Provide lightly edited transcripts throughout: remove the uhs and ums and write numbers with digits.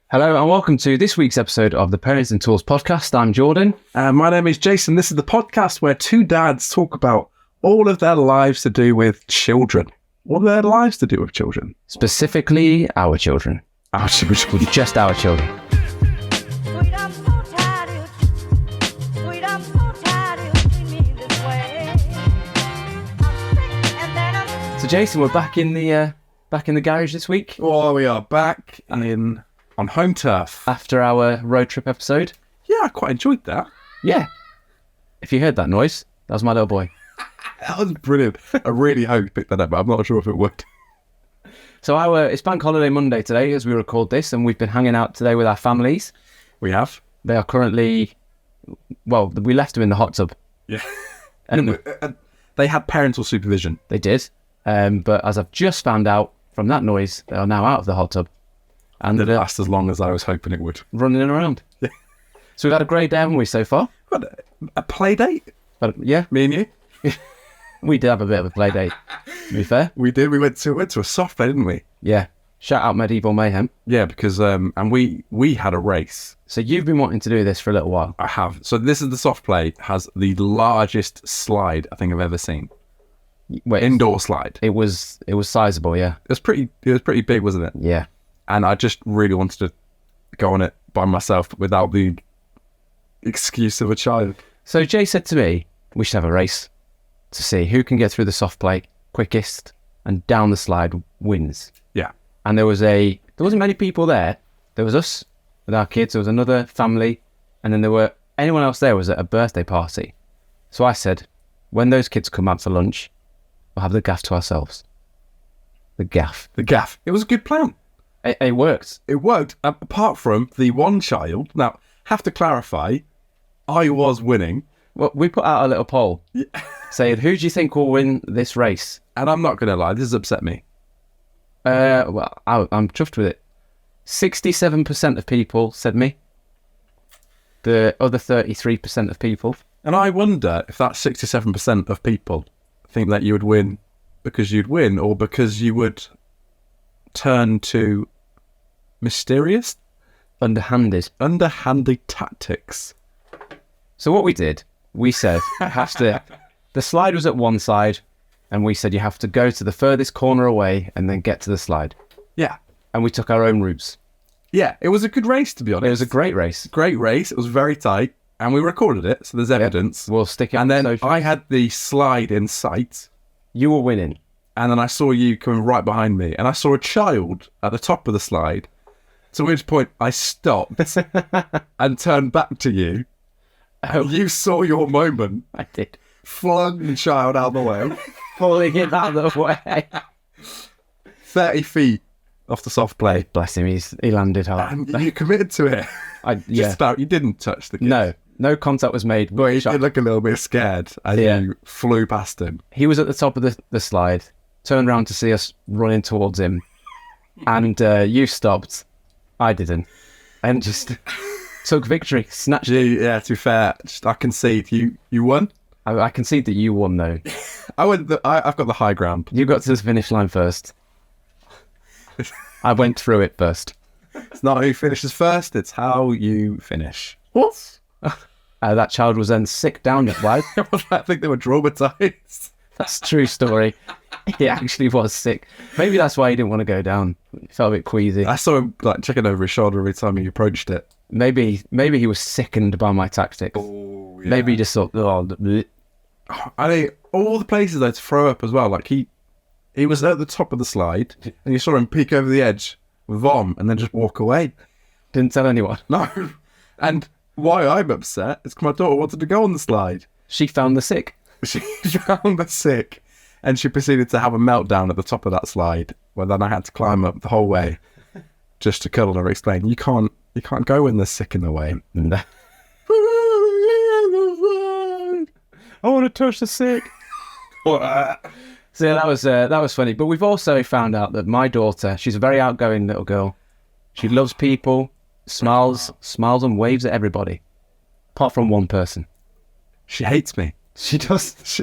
Hello and welcome to this week's episode of the Playdates and Tools podcast. I'm Jordan. My name is Jason. This is the podcast where two dads talk about all of their lives to do with children. What are their lives to do with children? Specifically, our children. Our children. Just our children. Sweet, I'm so tired of you. Sweet, I'm so tired of you treating me this way. I'm sick and then I'm So Jason, we're back in the garage this week Well, we are back on home turf. after our road trip episode. Yeah, I quite enjoyed that. Yeah. If you heard that noise, that was my little boy. That was brilliant. I really hope you picked that up, but I'm not sure if it would. So it's Bank Holiday Monday today as we record this, and we've been hanging out today with our families. We have. They are currently, well, we left them in the hot tub. Yeah. And They had parental supervision. they did. But as I've just found out from that noise, they are now out of the hot tub. And Didn't they're last as long as I was hoping it would. running around. Yeah. So we've had a great day, haven't we, so far? But a play date? But yeah, Me and you? we did have a bit of a play date, to be fair. We did. We went to a soft play, didn't we? Yeah. Shout out Medieval Mayhem. Yeah, because and we had a race. So you've been wanting to do this for a little while. I have. So this is the soft play. Has the largest slide I think I've ever seen. Wait, Indoor slide. it was sizable, yeah. It was pretty big, wasn't it? Yeah. And I just really wanted to go on it by myself without the excuse of a child. So Jay said to me, we should have a race to see who can get through the soft play quickest and down the slide wins. Yeah. And there wasn't many people there. There was us with our kids, there was another family, and then anyone else there was at a birthday party. So I said, when those kids come out for lunch, we'll have the gaff to ourselves. The gaff. The gaff. It was a good plan. It worked. It worked, apart from the one child. Now, have to clarify, I was winning. Well, we put out a little poll saying, who do you think will win this race? And I'm not going to lie, this has upset me. Well, I'm chuffed with it. 67% of people said me. The other 33% of people. And I wonder if that 67% of people think that you would win because you'd win or because you would turn to mysterious, Underhanded. underhanded tactics. So what we did, we said, the slide was at one side, and we said you have to go to the furthest corner away and then get to the slide. Yeah. And we took our own routes. Yeah, it was a good race, to be honest. It was a great race. great race. It was very tight, and we recorded it, so there's evidence. We'll stick it And on then social. I had the slide in sight, You were winning. and then I saw you coming right behind me, and I saw a child at the top of the slide, to which point I stopped and turned back to you. Oh, You saw your moment, I did. flung the child out of the way, Pulling it out of the way. 30 feet off the soft play, Bless him, he landed hard. and you committed to it. Yeah. Just about, you didn't touch the kid. No contact was made. But he did look a little bit scared as Yeah. you flew past him. He was at the top of the slide, turned around to see us running towards him, and you stopped. I didn't. And just took victory, snatched it. Yeah, to be fair, I concede. You won. I concede that you won, though. I've got the high ground. You got to the finish line first. I went through it first. It's not who finishes first, it's how you finish. What? That child was then sick down that way. I think they were traumatized. That's a true story. He actually was sick. Maybe that's why he didn't want to go down. He felt a bit queasy. I saw him like checking over his shoulder every time he approached it. Maybe he was sickened by my tactics. Oh, yeah. Maybe he just thought, bleh. I think all the places though to throw up as well. Like he was at the top of the slide, and you saw him peek over the edge, vom, and then just walk away. Didn't tell anyone. No, and why I'm upset is 'cause my daughter wanted to go on the slide. She found the sick. She found the sick, and she proceeded to have a meltdown at the top of that slide. Well, then I had to climb up the whole way just to cuddle her and explain, you can't go when there's sick in the way. I want to touch the sick. So yeah, that was funny. But we've also found out that my daughter, she's a very outgoing little girl. She loves people, smiles and waves at everybody, apart from one person. She hates me. She does.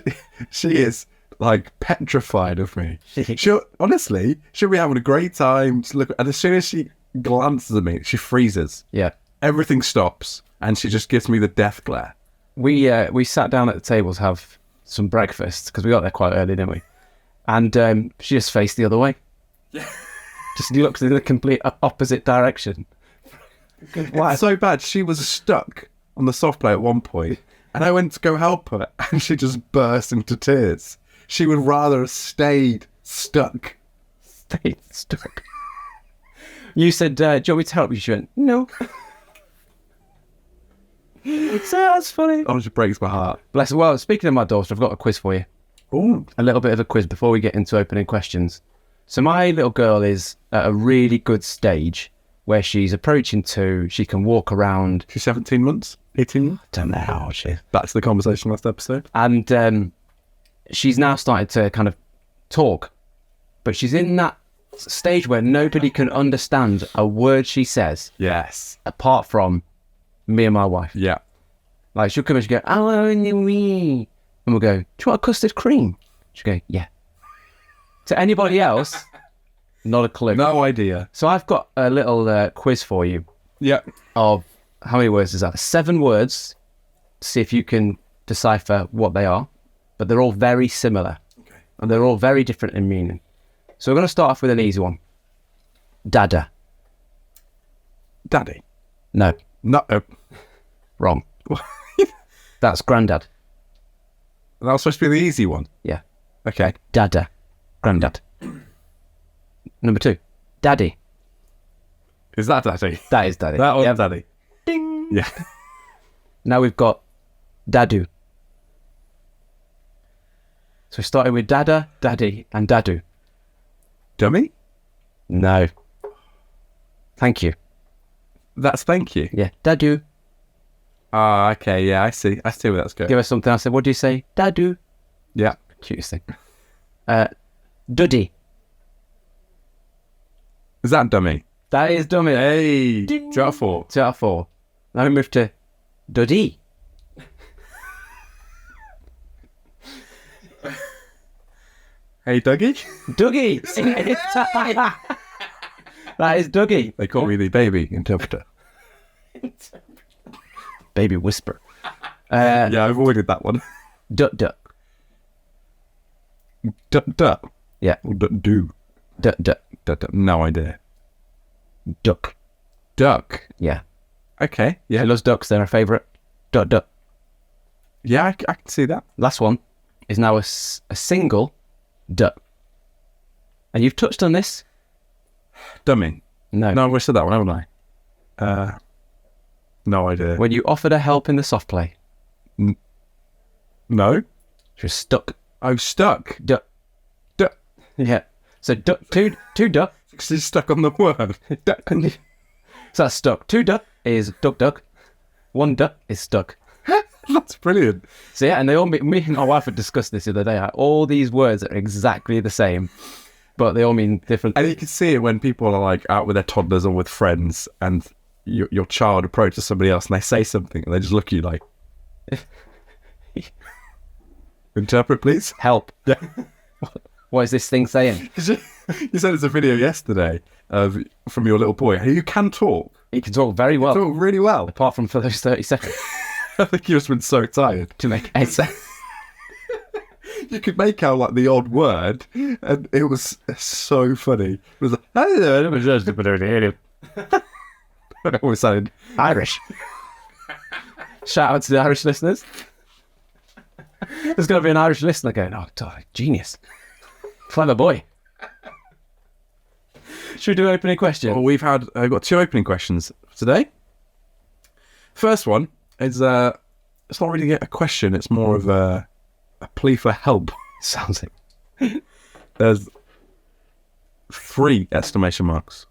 She is like petrified of me. She'll be having a great time. And as soon as she glances at me. She freezes. Yeah. Everything stops, and she just gives me the death glare. We sat down at the table to have some breakfast because we got there quite early, didn't we? And she just faced the other way. Yeah. Just looks in the complete opposite direction. It's so bad. She was stuck on the soft play at one point, and I went to go help her, and she just burst into tears. She would rather have stayed stuck. Stayed stuck. You said, do you want me to help you? She went, no. So that's funny. Oh, it just breaks my heart. Bless her. Well, speaking of my daughter, I've got a quiz for you. Ooh. A little bit of a quiz before we get into opening questions. So my little girl is at a really good stage where she's approaching 2. She can walk around. She's 17 months? 18 months? Don't know how old she is. Back to the conversation last episode. And she's now started to kind of talk. But she's in that stage where nobody can understand a word she says Yes. apart from me and my wife. Yeah. Like, she'll come and she'll go, oh, and we'll go, do you want a custard cream? She'll go, yeah. To anybody else, not a clue. No idea. So I've got a little quiz for you Yeah. of, how many words is that? 7 words. See if you can decipher what they are. But they're all very similar. Okay. And they're all very different in meaning. So we're going to start off with an easy one. Dada. Daddy. No, No. wrong. That's granddad. That was supposed to be the easy one. Yeah. Okay. Dada. Granddad. Number 2. Daddy. Is that daddy? That is daddy. That was Yep. daddy. Ding. Yeah. Now we've got dadu. So we're starting with dada, daddy, and dadu. Dummy? No. Thank you. That's thank you. Yeah. Dadu. Ah, okay. Yeah, I see. I see where that's going. Give us something. I said, what do you say? Dadu. Yeah. Cutest thing. Duddy. Is that dummy? That is dummy. Hey. Ding. 2 out of 4. 2 out of 4. Now we move to Duddy. Hey, Dougie? Dougie. That is Dougie. They call me the baby interpreter. Baby whisper. Yeah, I avoided that one. Duck duck. Duck. Yeah. Or do. Duck duck. Duck. No idea. Duck. Duck. Yeah. Okay. She Yeah. loves ducks. They're her favourite. Duck duck. Yeah, I can see that. Last one is now a single duck. And you've touched on this? Dummy. No. No, I said that one, haven't I? No idea. When you offered her help in the soft play, No? she was stuck. Oh, stuck. Duck. Duck. Yeah. So duck, two duck. She's stuck on the word. Duck. So that's stuck. 2 duck is duck duck. 1 duck is stuck. That's brilliant. So yeah, and they all me and my wife had discussed this the other day. All these words are exactly the same, but they all mean different. And you can see it when people are like out with their toddlers or with friends, and your child approaches somebody else and they say something and they just look at you like, interpret, please. Help. Yeah. What is this thing saying? You said it's a video yesterday from your little boy who can talk. He can talk very well, Talk really well. apart from for those 30 seconds I think you've just been so tired. to make any sense. You could make out like the odd word, and it was so funny. It was like, it always sounded Irish. Shout out to the Irish listeners. There's going to be an Irish listener going, oh, God, genius. Clever boy. Should we do opening question? Well, I've got 2 opening questions for today. First one is it's not really a question, it's more of a plea for help. Sounds like. There's 3 exclamation marks.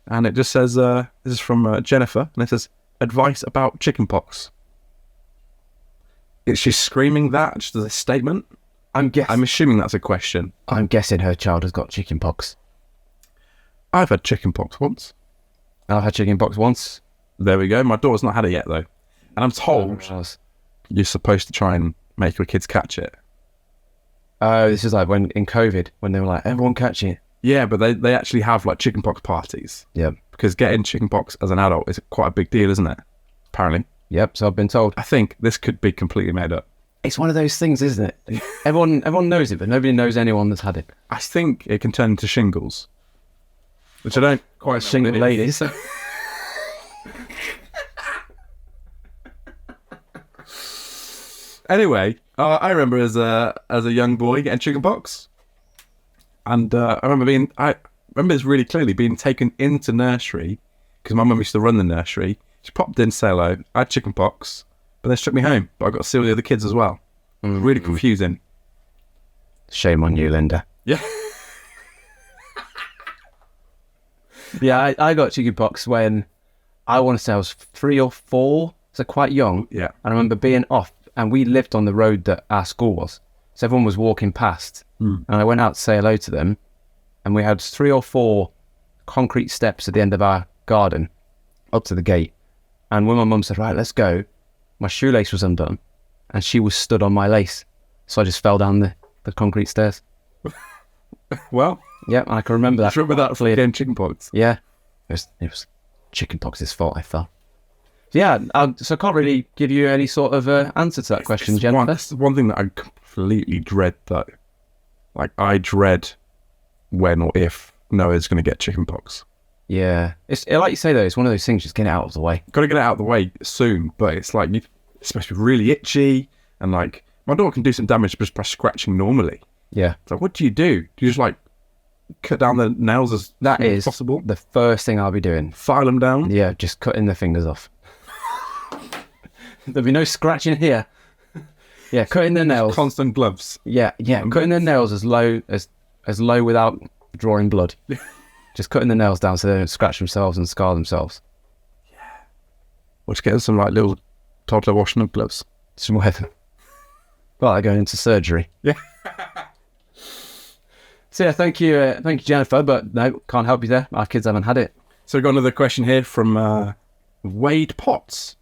And it just says, this is from Jennifer, and it says, advice about chickenpox. Is she screaming that just as a statement? I'm assuming that's a question. guessing her child has got chickenpox. I've had chickenpox once. I've had chickenpox once. There we go. My daughter's not had it yet, though. And I'm told you're supposed to try and make your kids catch it. Oh, this is like when in COVID, when they were like, everyone catch it. Yeah, but they actually have like chickenpox parties Yep. because getting chickenpox as an adult is quite a big deal, isn't it? Apparently. Yep. So I've been told. I think this could be completely made up. It's one of those things, isn't it? Everyone knows it, but nobody knows anyone that's had it. I think it can turn into shingles, which I don't quite know Single what it is. ladies. Anyway, I remember as a young boy getting chickenpox, and I remember this really clearly being taken into nursery because my mum used to run the nursery. She popped in to say hello. I had chickenpox, but then she took me home. But I got to see all the other kids as well. It was really confusing. Shame on you, Linda. Yeah. Yeah, I got chickenpox when I want to say I was 3 or 4, so quite young. Yeah. And I remember being off, and we lived on the road that our school was. So everyone was walking past, and I went out to say hello to them, and we had 3 or 4 concrete steps at the end of our garden up to the gate. And when my mum said, right, let's go, my shoelace was undone, and she was stood on my lace. So I just fell down the concrete stairs. Well, Yeah, I can remember that. I remember that from getting chickenpox. Yeah, it was chickenpox's fault, I felt. Yeah, so I can't really give you any sort of answer to that question, Jennifer. That's one thing that I completely dread, though. Like, I dread when or if Noah's going to get chickenpox. Yeah, it's like you say though, it's one of those things. Just get it out of the way. Got to get it out of the way soon, but it's like it's supposed to be really itchy, and like my daughter can do some damage just by scratching normally. Yeah, It's like, what do? Do you just like cut down the nails as that soon as is possible? the first thing I'll be doing. File them down. Yeah, just cutting the fingers off. There'll be no scratching here. Yeah, cutting the nails. Constant gloves. Yeah, cutting the nails as low without drawing blood. Just cutting the nails down so they don't scratch themselves and scar themselves. Or just get some like little toddler washing up gloves. Some weather. Well, they're going into surgery. Yeah. So yeah, thank you, Jennifer. But no, can't help you there. Our kids haven't had it. So we've got another question here from Wade Potts.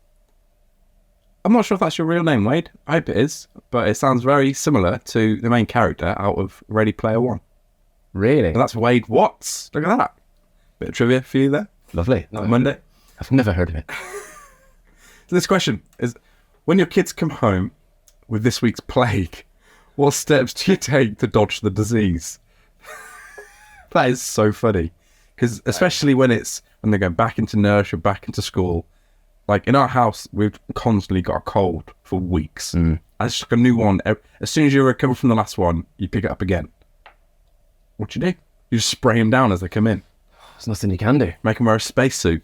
I'm not sure if that's your real name, Wade. I hope it is, but it sounds very similar to the main character out of Ready Player One. Really? And that's Wade Watts. Look at that. Bit of trivia for you there. Lovely. On Monday. I've never heard of it. So this question is, when your kids come home with this week's plague, what steps do you take to dodge the disease? That is so funny. Because especially when they go back into nursery, back into school, like in our house, we've constantly got a cold for weeks. And it's just like a new one. As soon as you recover from the last one, you pick it up again. What do? You just spray them down as they come in. There's nothing you can do. Make them wear a spacesuit.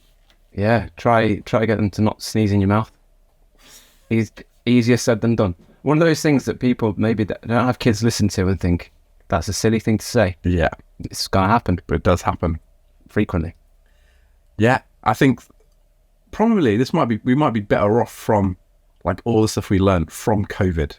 Yeah, try to get them to not sneeze in your mouth. Easier said than done. One of those things that people maybe don't have kids listen to and think that's a silly thing to say. Yeah, It's gonna happen but it does happen. frequently. Yeah, I think probably we might be better off from like all the stuff we learned from COVID.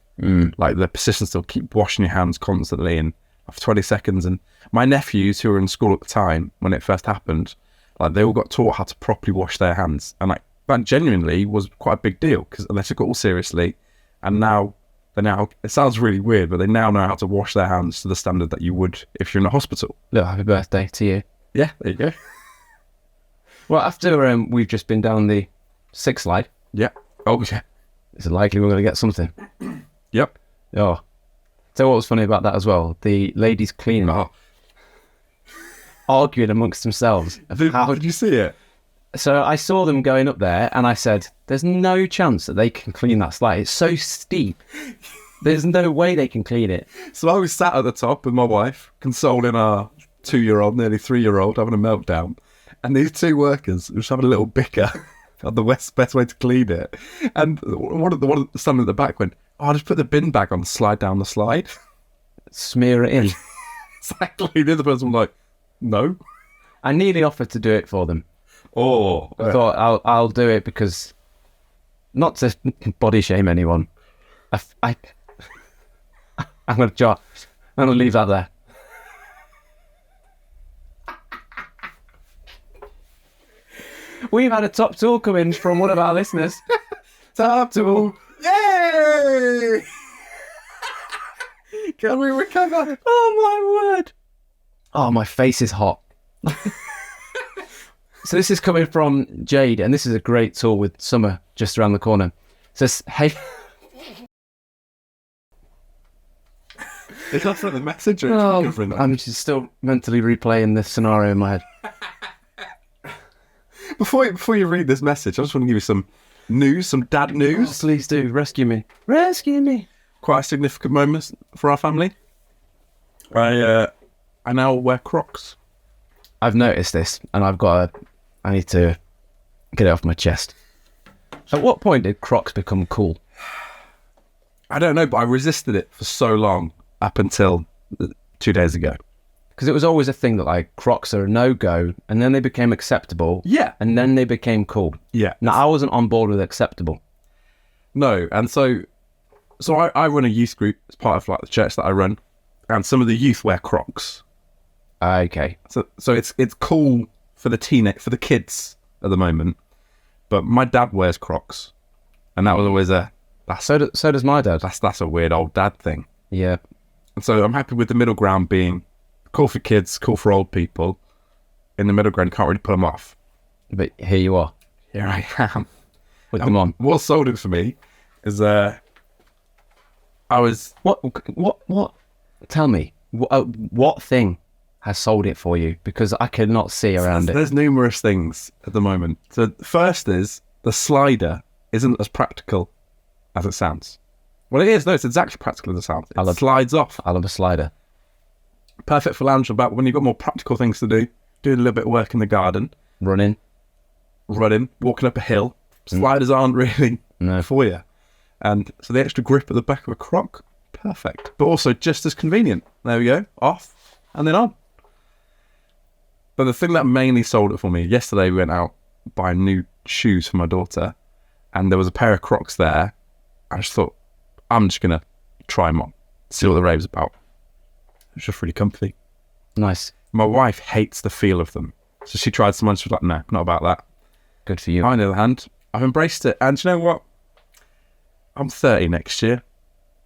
Like the persistence to keep washing your hands constantly and for 20 seconds. And my nephews who were in school at the time when it first happened, like they all got taught how to properly wash their hands, and like that genuinely was quite a big deal because they took it all seriously. And now it sounds really weird, but they now know how to wash their hands to the standard that you would if you're in a hospital. Look, happy birthday to you. Yeah, there you go. Well, after we've just been down the 6 slide, Yeah. Oh yeah. it's likely we're going to get something. Yep. Oh. So what was funny about that as well? The ladies cleaning Oh. arguing amongst themselves. Of how Did you see it? So I saw them going up there and I said, there's no chance that they can clean that slide. It's so steep. There's no way they can clean it. So I was sat at the top with my wife, consoling our 2-year-old, nearly 3-year-old, having a meltdown. And these two workers were just having a little bicker on the best way to clean it. And one of the someone at the back went, "Oh, just put the bin bag on, slide down the slide." Smear it in. Exactly. The other person was like, "No." I nearly offered to do it for them. Oh. I thought I'll do it because, not to body shame anyone. I'm going to leave that there. We've had a top tool come in from one of our listeners. Top tool. Yay! Can we recover? Oh my word! Oh, my face is hot. So this is coming from Jade, and this is a great tool with summer just around the corner. It says, hey... Is that for the message or Oh, covering that? I'm just still mentally replaying this scenario in my head. Before you read this message, I just want to give you some news, some dad Oh, news. please do. Rescue me. Rescue me. Quite a significant moment for our family. I now wear Crocs. I've noticed this, and I need to get it off my chest. At what point did Crocs become cool? I don't know, but I resisted it for so long up until 2 days ago. Because it was always a thing that like Crocs are a no-go, and then they became acceptable. Yeah. And then they became cool. Yeah. Now, I wasn't on board with acceptable. No, and so I run a youth group as part of like the church that I run, and some of the youth wear Crocs. Okay. So it's cool for the kids at the moment, but my dad wears Crocs, and that was always So does my dad. that's a weird old dad thing. Yeah. And so I'm happy with the middle ground being cool for kids, cool for old people. In the middle ground, can't really put them off. But here you are. Here I am. With them on. What sold it for me is I was What? Tell me. What thing has sold it for you? Because I could not see around it. There's numerous things at the moment. So first is the slider isn't as practical as it sounds. Well, it is. No, it's exactly practical as it sounds. It slides off. I love a slider. Perfect for lounge about when you've got more practical things to do. Doing a little bit of work in the garden. Running. Walking up a hill. Sliders aren't really for you. And so the extra grip at the back of a Croc, perfect. But also just as convenient. There we go. Off and then on. But the thing that mainly sold it for me, yesterday we went out buying new shoes for my daughter, and there was a pair of Crocs there. I just thought, I'm just going to try them on, see what the rave's about. It's just really comfy. Nice. My wife hates the feel of them. So she tried some and she was like, no, not about that. Good for you. I, on the other hand, I've embraced it. And you know what? I'm 30 next year.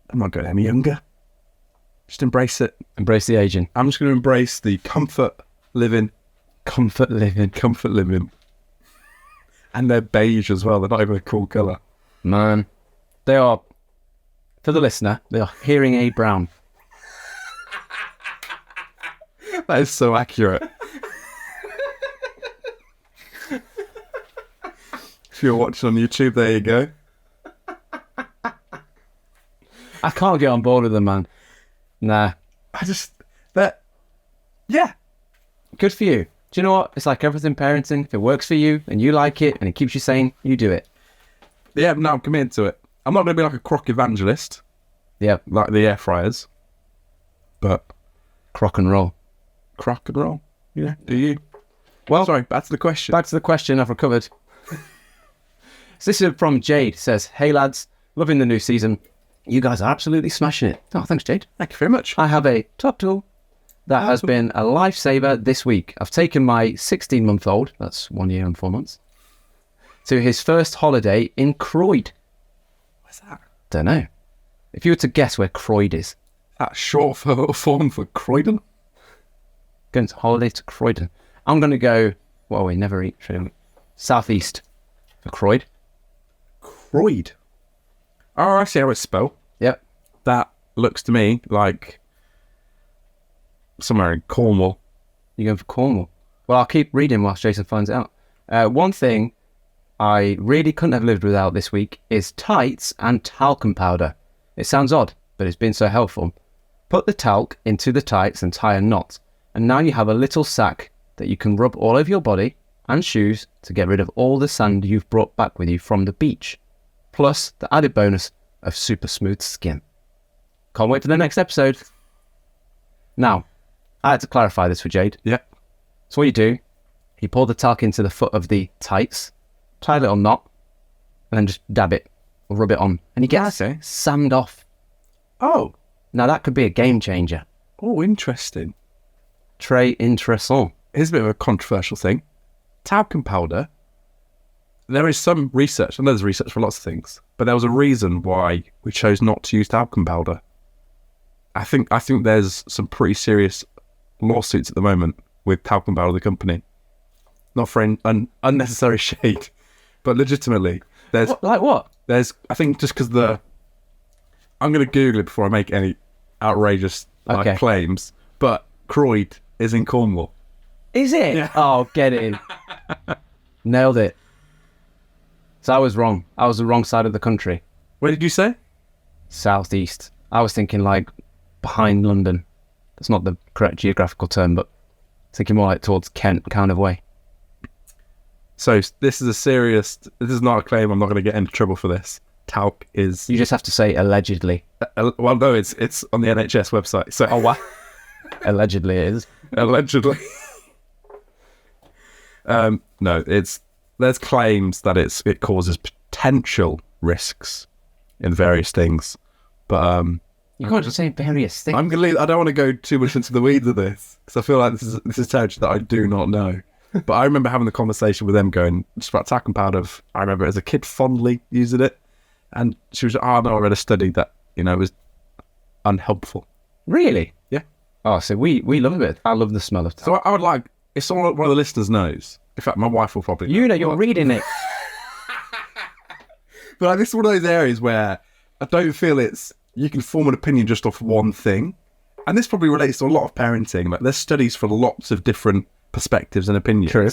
I'm not going any younger. Just embrace it. Embrace the aging. I'm just going to embrace the comfort living. Comfort living. And they're beige as well. They're not even a cool colour. Man. They are, for the listener, they are hearing aid brown. That is so accurate. If you're watching on YouTube, there you go. I can't get on board with them, man. Nah. Yeah. Good for you. Do you know what? It's like everything parenting. If it works for you and you like it and it keeps you sane, you do it. Yeah, no, I'm committed to it. I'm not going to be like a Croc evangelist, Yeah. like the air fryers, but Crock and roll. Croc and roll. Yeah, do you? Well, Sorry, back to the question. back to the question. I've recovered. So this is from Jade. Says, hey lads, loving the new season. You guys are absolutely smashing it. Oh, thanks, Jade. Thank you very much. I have a top tool that has been a lifesaver this week. I've taken my 16-month-old, that's 1 year and 4 months, to his first holiday in Croyd. What's that? Don't know. If you were to guess where Croyd is, That's short form for Croydon. going to holiday to Croydon. I'm going to go, well, we never eat southeast for Croyd. Croyd. Oh, I see how it's spelled. Yep. That looks to me like somewhere in Cornwall. You're going for Cornwall. Well, I'll keep reading whilst Jason finds it out. One thing I really couldn't have lived without this week is tights and talcum powder. It sounds odd, but it's been so helpful. Put the talc into the tights and tie a knot, and now you have a little sack that you can rub all over your body and shoes to get rid of all the sand you've brought back with you from the beach, plus the added bonus of super smooth skin. Can't wait for the next episode. Now, I had to clarify this for Jade. Yeah. So what you do, you pour the talc into the foot of the tights, tie a little knot, and then just dab it or rub it on, and you get sand off. Oh. Now that could be a game changer. Oh, interesting. Très intéressant. Here's a bit of a controversial thing. Talcum powder. There is some research, and there's research for lots of things, but there was a reason why we chose not to use talcum powder. I think there's some pretty serious lawsuits at the moment with talcum powder, the company. Not for unnecessary shade, but legitimately, there's Like what? I think just because I'm going to Google it before I make any outrageous Okay. claims, but Croyd is in Cornwall. Is it? Yeah. Oh, get in. Nailed it. So I was wrong. I was the wrong side of the country. Where did you say? Southeast. I was thinking like behind London. That's not the correct geographical term, but thinking more like towards Kent kind of way. So this is not a claim. I'm not going to get into trouble for this. Talc is... You just have to say allegedly. well, no, it's on the NHS website. So Oh, what? Allegedly it is. allegedly. No, there's claims that it causes potential risks in various things, but You can't just say various things. I'm gonna leave. I don't want to go too much into the weeds of this because I feel like this is territory that I do not know. But I remember having the conversation with them, going just about talcum powder. I remember as a kid fondly using it, and she was, "Oh no, I read a study that was unhelpful." Really? Yeah. Oh, so we love it. I love the smell of talc. So I would like, if one of the listeners knows. In fact, my wife will probably. You know, you're reading it. But like, this is one of those areas where I don't feel you can form an opinion just off one thing. And this probably relates to a lot of parenting. Like, there's studies for lots of different perspectives and opinions. True.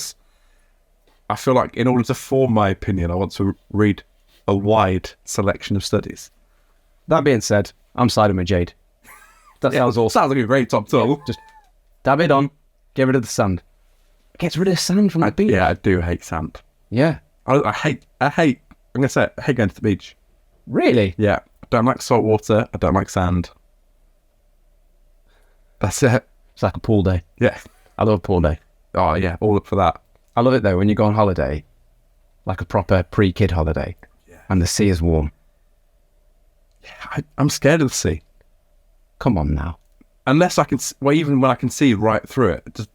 I feel like in order to form my opinion, I want to read a wide selection of studies. That being said, I'm siding with Jade. That sounds awesome. Sounds like a great top tool. Just dab it on, get rid of the sand. Gets rid of sand from the beach. Yeah, I do hate sand. Yeah. I hate, I'm going to say it, I hate going to the beach. Really? Yeah. I don't like salt water. I don't like sand. That's it. It's like a pool day. Yeah. I love a pool day. Oh, yeah. All up for that. I love it though when you go on holiday, like a proper pre-kid holiday, and the sea is warm. I'm scared of the sea. Come on now. Unless I can, even when I can see right through it, just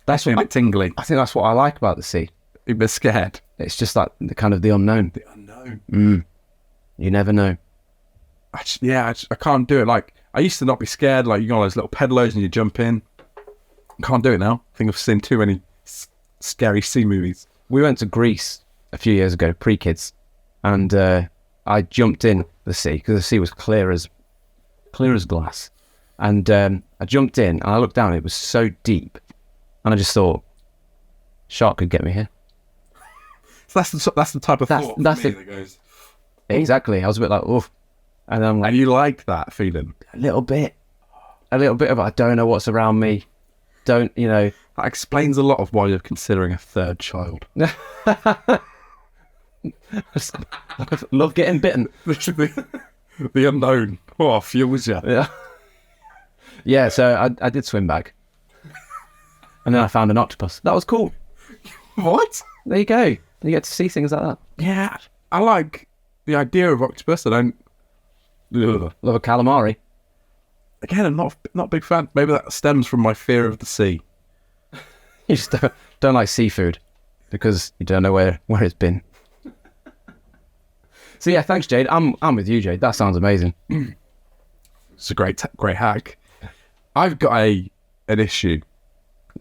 That's a bit tingly. I think that's what I like about the sea. A bit scared. It's just like the kind of the unknown. The unknown. You never know. I can't do it. Like, I used to not be scared. Like, you go on those little pedalers and you jump in. Can't do it now. I think I've seen too many scary sea movies. We went to Greece a few years ago, pre-kids, and I jumped in the sea because the sea was clear as glass. And I jumped in and I looked down. It was so deep, and I just thought, shark could get me here. So that's the type of That's- thought for that's me it. that goes. Exactly. I was a bit like, oof. And I'm like, And you like that feeling? a little bit of, I don't know what's around me. Don't, That explains a lot of why you're considering a third child. love getting bitten. Literally, the unknown. Oh, fuels you. Yeah. Yeah, so I did swim back. And then I found an octopus. That was cool. What? There you go. You get to see things like that. Yeah, I like the idea of octopus. I don't. Ugh. Love a calamari. Again, I'm not a big fan. Maybe that stems from my fear of the sea. You just don't like seafood because you don't know where it's been. So yeah, thanks, Jade. I'm with you, Jade. That sounds amazing. It's a great hack. I've got an issue.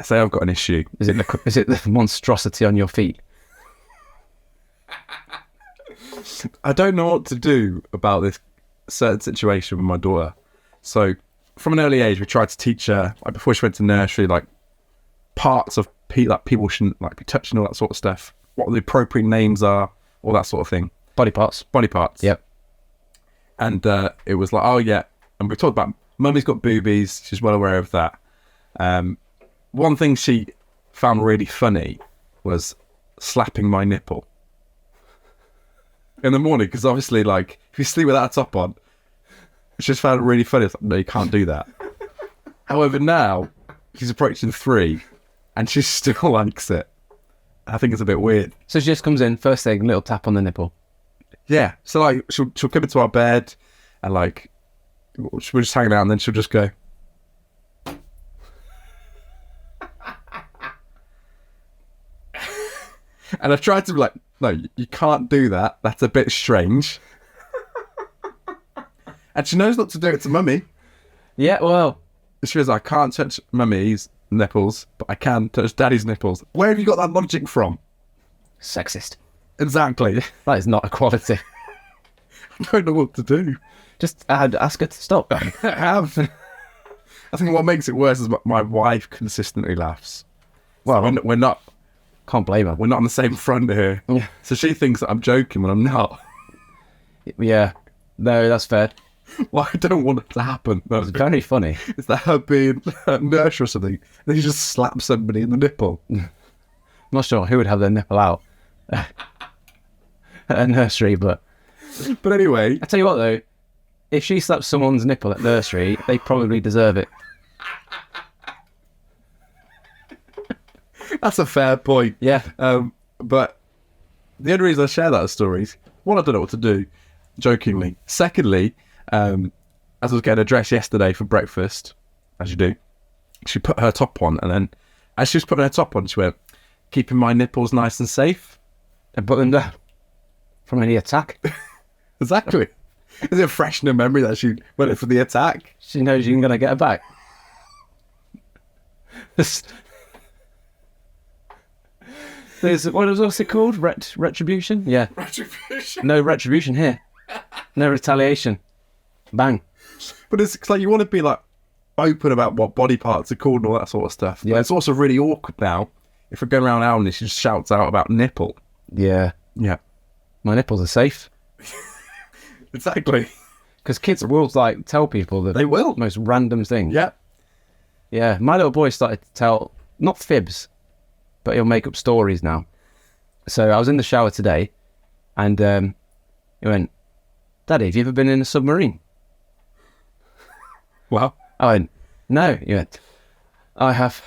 I say I've got an issue. Is it the monstrosity on your feet? I don't know what to do about this certain situation with my daughter. So, from an early age, we tried to teach her, like before she went to nursery, like parts of like people shouldn't like be touching, all that sort of stuff. What the appropriate names are, all that sort of thing. Body parts. Body parts. Yep. And it was like, oh yeah. And we talked about mummy's got boobies. She's well aware of that. One thing she found really funny was slapping my nipple in the morning, because obviously, like, if you sleep without a top on, she just found it really funny. It's like, no, you can't do that. However, now she's approaching 3, and she still likes it. I think it's a bit weird. So she just comes in, first thing, little tap on the nipple. Yeah. So like, she'll come into our bed, and like, we're just hanging out, and then she'll just go. And I've tried to be like, no, you can't do that. That's a bit strange. And she knows not to do it to mummy. Yeah, well, She goes, I can't touch mummy's nipples, but I can touch daddy's nipples. Where have you got that logic from? Sexist. Exactly. That is not equality. I don't know what to do. Just ask her to stop. I have. I think what makes it worse is my wife consistently laughs. Well, We're not can't blame her. on the same front here. Yeah. So she thinks that I'm joking when I'm not. Yeah. No, that's fair. Well, I don't want it to happen. It's very funny. It's that her being a nurse or something. Then you just slap somebody in the nipple. I'm not sure who would have their nipple out at a nursery, but But anyway, I tell you what though, if she slaps someone's nipple at nursery, they probably deserve it. that's a fair point. Yeah. But the only reason I share that story is, one, I don't know what to do, jokingly. Secondly, as I was getting a dress yesterday for breakfast, as you do, she put her top on, and then as she was putting her top on, she went, keeping my nipples nice and safe. And put them down from any attack. Exactly. Is it fresh in her memory that she went in for the attack? She knows you're going to get her back. There's, what's it called? Retribution? Yeah. Retribution. No retribution here. No retaliation. Bang. But it's like you want to be like open about what body parts are called and all that sort of stuff. Yeah. But it's also really awkward now. If we're going around Alan and she just shouts out about nipple. Yeah. Yeah. My nipples are safe. Exactly. Because kids will like tell people the They will. most random things. Yeah. Yeah. My little boy started to tell, not fibs, but he'll make up stories now. So I was in the shower today and he went, Daddy, have you ever been in a submarine? Well, I went, no. He went, I have.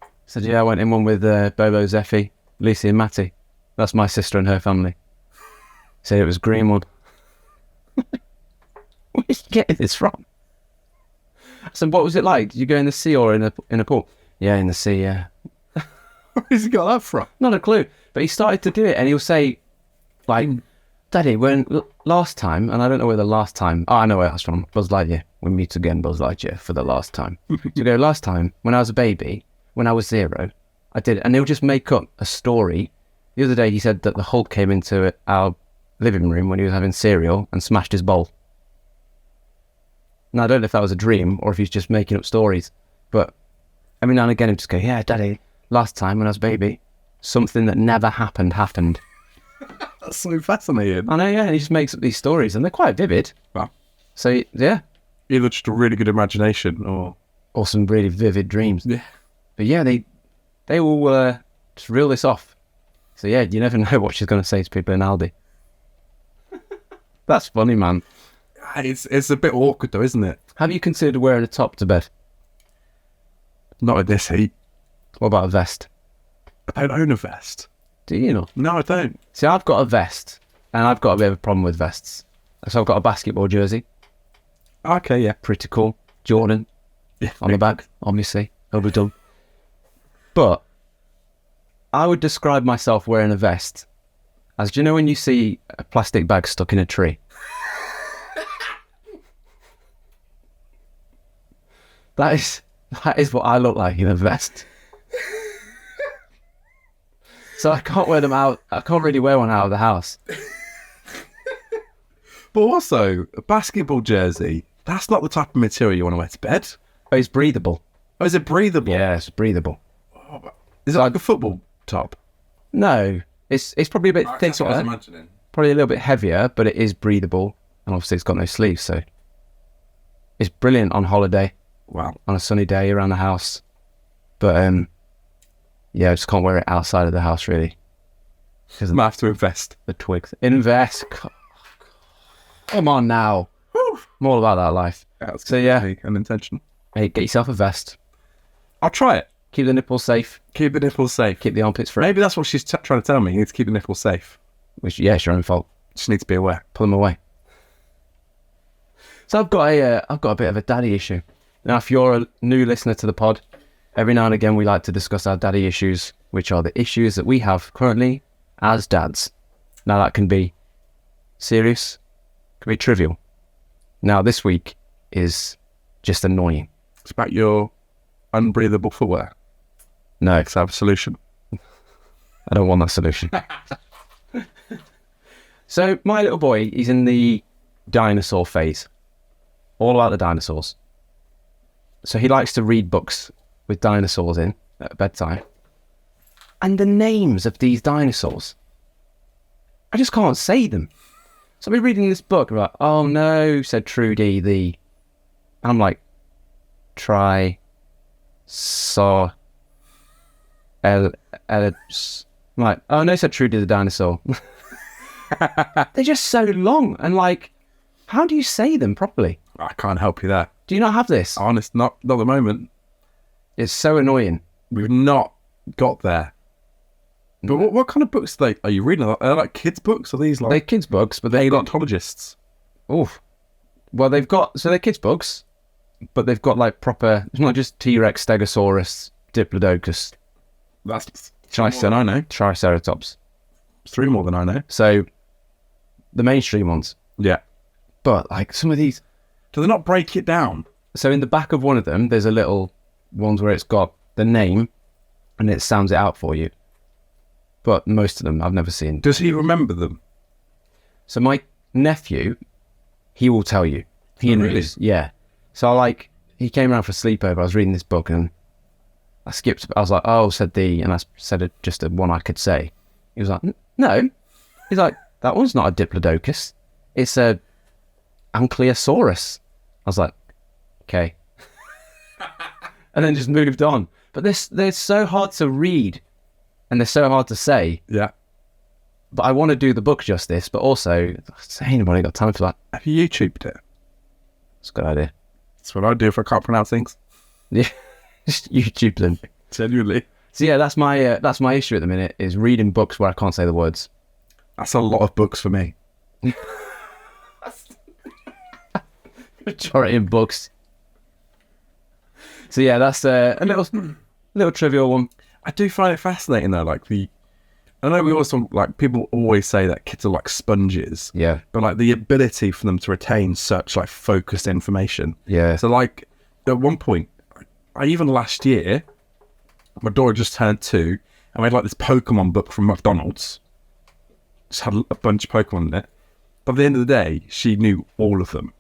I said, yeah, I went in one with Bobo, Zeffie, Lucy and Matty. That's my sister and her family. He said it was Greenwood. Where did you get this from? I said, what was it like? Did you go in the sea or in a pool? Yeah, in the sea, yeah. where's he got that from? Not a clue. But he started to do it and he'll say, like, Daddy, when last time, and I don't know where the last time, I know where that's from, Buzz Lightyear. We meet again, Buzz Lightyear, for the last time. You go, last time, when I was a baby, when I was 0, I did it. And he'll just make up a story. The other day he said that the Hulk came into our living room when he was having cereal and smashed his bowl. Now, I don't know if that was a dream or if he's just making up stories. But every now and again he'll just go, yeah, Daddy, last time when I was a baby, something that never happened. That's so fascinating. I know, yeah, and he just makes up these stories and they're quite vivid. Wow. So, yeah. Either just a really good imagination or Some really vivid dreams. Yeah. But yeah, they will just reel this off. So yeah, you never know what she's going to say to people in Aldi. That's funny, man. It's a bit awkward though, isn't it? Have you considered wearing a top to bed? Not in this heat. What about a vest? I don't own a vest. Do you not? No, I don't. See, I've got a vest, and I've got a bit of a problem with vests. So I've got a basketball jersey. Okay, yeah. Pretty cool. Jordan Yeah. on the back, obviously. Overdone. But I would describe myself wearing a vest as, do you know when you see a plastic bag stuck in a tree? That is what I look like in a vest. So I can't wear them out. I can't really wear one out of the house. But also, a basketball jersey, that's not the type of material you want to wear to bed. But it's breathable. Oh, is it breathable? Yeah, it's breathable. Is it like a football top? No, it's probably a bit That's what I was thicker, imagining. probably a little bit heavier, but it is breathable. And obviously it's got no sleeves, so it's brilliant on holiday, Wow. on a sunny day around the house. But yeah, I just can't wear it outside of the house really. Because Might have to invest. the twigs. Invest. Come on now. I'm all about that life. That's So, yeah. unintentional. Hey, get yourself a vest. I'll try it. Keep the nipples safe. Keep the nipples safe. Keep the armpits free. Maybe that's what she's trying to tell me. You need to keep the nipples safe. Which, yeah, it's your own fault. Just need to be aware. Pull them away. So I've got a bit of a daddy issue. Now, if you're a new listener to the pod, every now and again we like to discuss our daddy issues, which are the issues that we have currently as dads. Now, that can be serious, can be trivial. Now, this week is just annoying. It's about your unbreathable footwear. No, Let's have a solution. I don't want that solution. So my little boy, he's in the dinosaur phase. All about the dinosaurs. So he likes to read books with dinosaurs in at bedtime. And the names of these dinosaurs, I just can't say them. So I'll be reading this book, like, oh no, said Trudy, and I'm like, I'm like, oh no, said Trudy the dinosaur. They're just so long, and like, how do you say them properly? I can't help you there. Do you not have this? Honest, not at the moment. It's so annoying. We've not got there. But what kind of books are you reading? Are they like kids' books? Are these They're like kids' books, but they've got paleontologists? oof. Well, they're kids' books, but they've got like proper. It's not just T-Rex, Stegosaurus, Diplodocus, That's three more than I know. Triceratops. 3 more than I know. So the mainstream ones. Yeah. But like some of these. Do they not break it down? So in the back of one of them, there's a little ones where it's got the name, and it sounds it out for you. But most of them I've never seen. Does he remember them? So my nephew, he will tell you. He Oh, really? knows. Yeah. So he came around for a sleepover. I was reading this book and I skipped. I was like, oh, said the, and I said just a one I could say. He was like, no. He's like, that one's not a Diplodocus. It's a Ankylosaurus. I was like, okay. And then just moved on. But they're so hard to read and they're so hard to say. Yeah. But I want to do the book justice, but also, ain't anybody got time for that. Have you YouTubed it? It's a good idea. That's what I do if I can't pronounce things. Yeah, just YouTube them. Genuinely. So yeah, that's my issue at the minute, is reading books where I can't say the words. That's a lot of books for me. Majority in books. So yeah, that's a little trivial one. I do find it fascinating though, I know we always talk, people always say that kids are like sponges. Yeah, But like the ability for them to retain such like focused information. yeah. So like at one point, even last year, my daughter just turned 2 and we had like this Pokemon book from McDonald's. Just had a bunch of Pokemon in it. But at the end of the day, she knew all of them.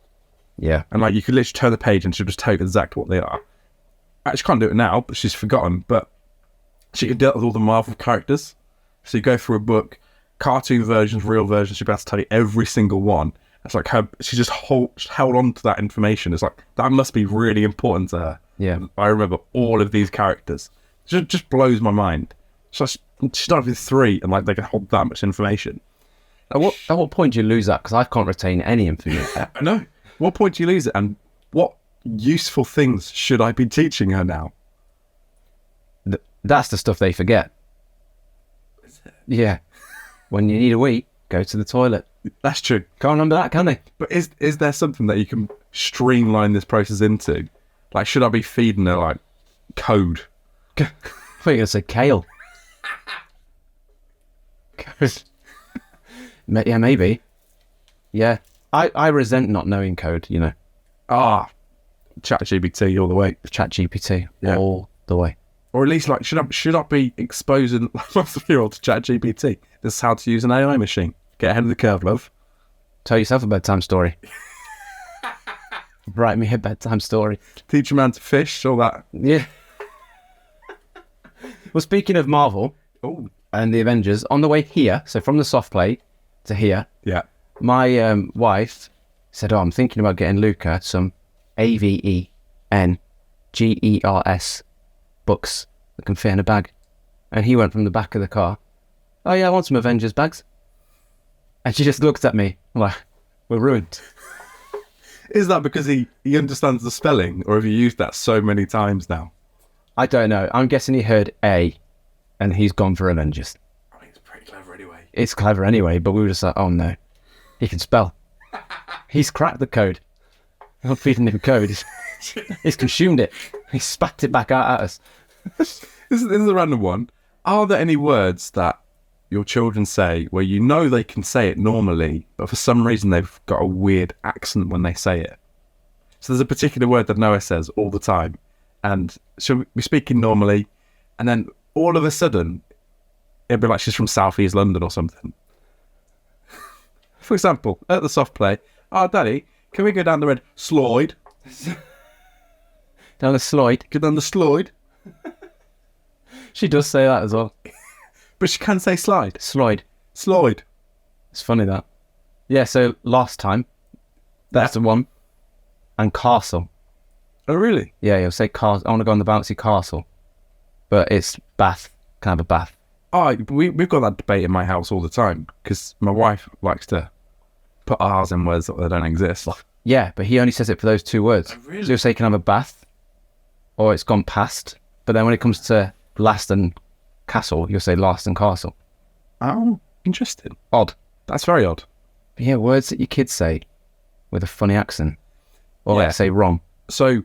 Yeah. And like you could literally turn the page and she'll just tell you exactly what they are. She can't do it now, but she's forgotten. But she can deal with all the Marvel characters. So you go through a book, cartoon versions, real versions, she'll be able to tell you every single one. It's like she just held on to that information. It's like, that must be really important to her. Yeah. I remember all of these characters. It just blows my mind. So she started with 3 and like they can hold that much information. At what point do you lose that? Because I can't retain any information. I know. What point do you lose it? And what useful things should I be teaching her now? That's the stuff they forget. Yeah. When you need a wee, go to the toilet. That's true. Can't remember that, can they? But is there something that you can streamline this process into? Like, should I be feeding her like code? I thought you were going to say kale. Yeah, maybe. Yeah. I resent not knowing code, you know. ChatGPT all the way. ChatGPT Yeah. all the way. Or at least like, should I be exposing my 3-year-old to ChatGPT? This is how to use an AI machine. Get ahead of the curve, love. Tell yourself a bedtime story. Write me a bedtime story. Teach a man to fish, all that. Yeah. Well, speaking of Marvel Oh, and the Avengers, on the way here, so from the soft play to here, yeah. my wife said, I'm thinking about getting Luca some AVENGERS books that can fit in a bag. And he went from the back of the car, oh yeah, I want some Avengers bags. And she just looked at me, I'm like, we're ruined. Is that because he understands the spelling, or have you used that so many times now? I don't know. I'm guessing he heard A and he's gone for Avengers. I mean, it's pretty clever anyway. It's clever anyway, but we were just like, oh no, he can spell. He's cracked the code. I'm not feeding him code. He's consumed it. He spat it back out at us. This is a random one. Are there any words that your children say where you know they can say it normally, but for some reason they've got a weird accent when they say it? So there's a particular word that Noah says all the time, and she'll be speaking normally, and then all of a sudden, it'll be like she's from South East London or something. For example, at the soft play, "Oh, Daddy, can we go down the red slide? Down the slide. Go down the slide." She does say that as well. But she can say slide. Slide. Slide. It's funny that. Yeah, so last time, that's the one. And castle. Oh, really? Yeah, you'll say castle. I want to go on the bouncy castle. But it's bath. Can I have a bath? Oh, we've got that debate in my house all the time because my wife likes to put R's in words that don't exist. Yeah, but he only says it for those 2 words. Oh, really? So you'll say can I have a bath, or it's gone past. But then when it comes to last and castle, you'll say last and castle. Oh, interesting. Odd. That's very odd. But yeah, words that your kids say with a funny accent. Or Yeah. let's say wrong. So,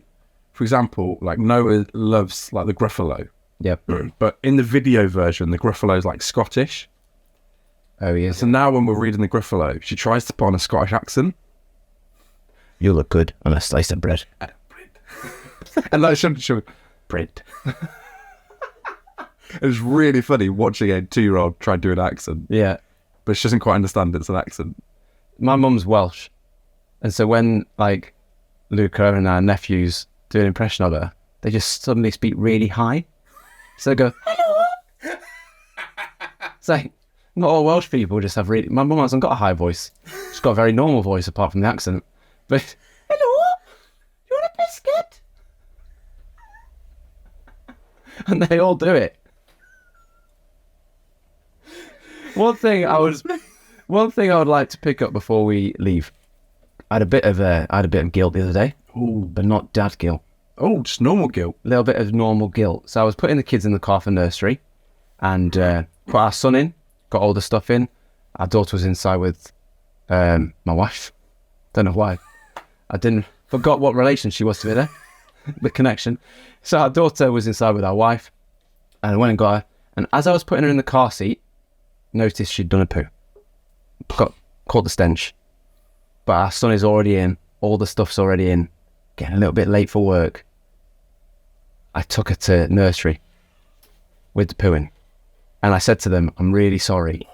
for example, like Noah loves like the Gruffalo, Yep. but in the video version, the Gruffalo's like Scottish. Oh, he is. So now when we're reading the Gruffalo, she tries to put on a Scottish accent. You look good on a slice of bread. And like she'll Bread. it's really funny watching a 2-year-old try to do an accent, Yeah. but she doesn't quite understand it's an accent. My mum's Welsh. And so when, like, Luca and our nephews do an impression of her, they just suddenly speak really high. So they go, hello. It's like, not all Welsh people just have really... My mum hasn't got a high voice. She's got a very normal voice apart from the accent. But, hello, you want a biscuit? And they all do it. One thing I would like to pick up before we leave. I had a bit of guilt the other day. Oh, But not dad guilt. oh, just normal guilt. A little bit of normal guilt. So I was putting the kids in the car for nursery and put our son in, got all the stuff in. Our daughter was inside with my wife. Don't know why. Forgot what relation she was to me there. The connection. So our daughter was inside with our wife and I went and got her. And as I was putting her in the car seat, noticed she'd done a poo. Caught the stench. But our son is already in. All the stuff's already in. Getting a little bit late for work. I took her to nursery with the pooing. And I said to them, I'm really sorry.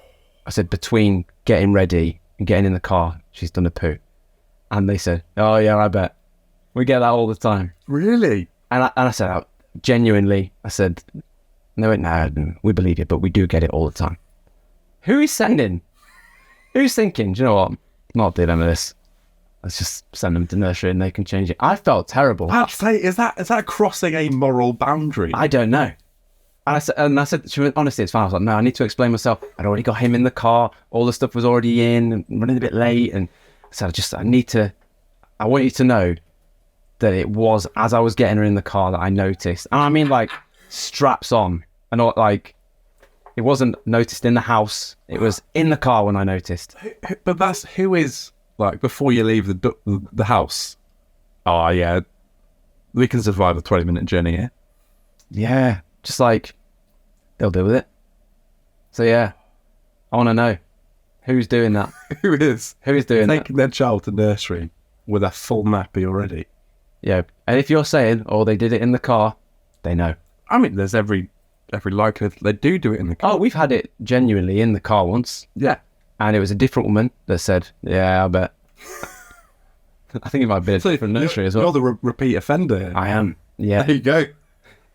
I said, between getting ready and getting in the car, she's done a poo. And they said, oh yeah, I bet. We get that all the time. Really? And I said, genuinely, I said, no, we believe you, but we do get it all the time. Who is sending? Who's thinking, do you know what? I'm not dealing with this. Let's just send them to nursery and they can change it. I felt terrible. I'd say, is that crossing a moral boundary? I don't know. And I said, she went, honestly, it's fine. I was like, no, I need to explain myself. I'd already got him in the car. All the stuff was already in and running a bit late. And so I want you to know that it was as I was getting her in the car that I noticed. And I mean, like, straps on and not like, it wasn't noticed in the house. It was in the car when I noticed. But that's who is, like, before you leave the house. Oh, yeah, we can survive a 20-minute journey here. Yeah, just like, they'll deal with it. So yeah, I want to know who's doing that. Who is Doing that? taking their child to nursery with a full nappy already? Yeah, and if you're saying, oh, they did it in the car, they know. I mean, there's every likelihood they do it in the car. Oh, we've had it genuinely in the car once, Yeah. and it was a different woman that said, yeah, I bet. I think it might be a different nursery as well. You're the repeat offender here. I am. Yeah. There you go.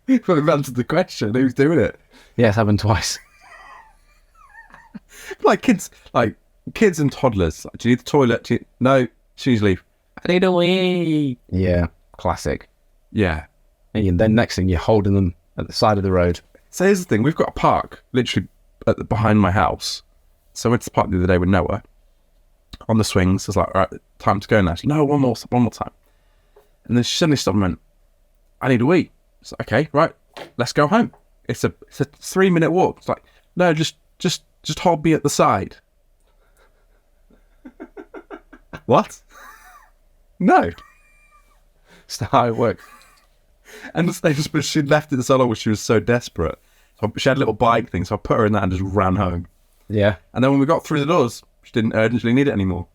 We've answered the question. Who's doing it? Yeah, it's happened twice. Like kids and toddlers. Like, do you need the toilet? No, shoes leave. I need a wee. Yeah, classic. Yeah. And then next thing, you're holding them at the side of the road. So here's the thing. We've got a park literally behind my house. So I went to the park the other day with Noah on the swings. I was like, all right, time to go now. She's like, no, one more time. And then she suddenly stopped and went, I need a wee. It's like, okay, right, let's go home. It's a 3-minute walk. It's like, no, just hold me at the side. What? No. It's not how it works. And she left it so long because she was so desperate. So she had a little bike thing, so I put her in that and just ran home. Yeah. And then when we got through the doors, she didn't urgently need it anymore.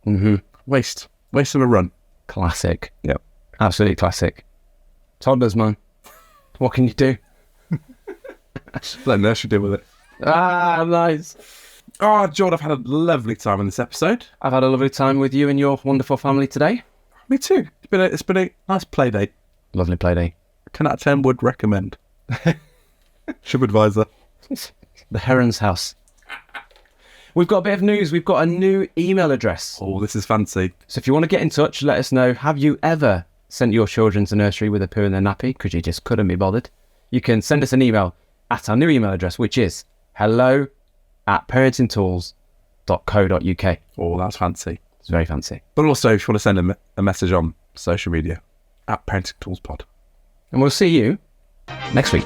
Mm-hmm. Waste of a run. Classic. Yep. Absolutely classic. Toddlers, man. What can you do? Let nursery deal with it. Ah, nice. Oh, Jordan, I've had a lovely time in this episode. I've had a lovely time with you and your wonderful family today. Me too. It's been a nice play date. Lovely play day. 10 out of 10 would recommend. TripAdvisor. The Heron's House. We've got a bit of news. We've got a new email address. Oh, this is fancy. So if you want to get in touch, let us know. Have you ever sent your children to nursery with a poo in their nappy because you just couldn't be bothered? You can send us an email at our new email address, which is hello@parentingtools.co.uk. Oh, that's fancy. It's very fancy. But also, if you want to send a message on social media, at Parenting Tools Pod. And we'll see you next week.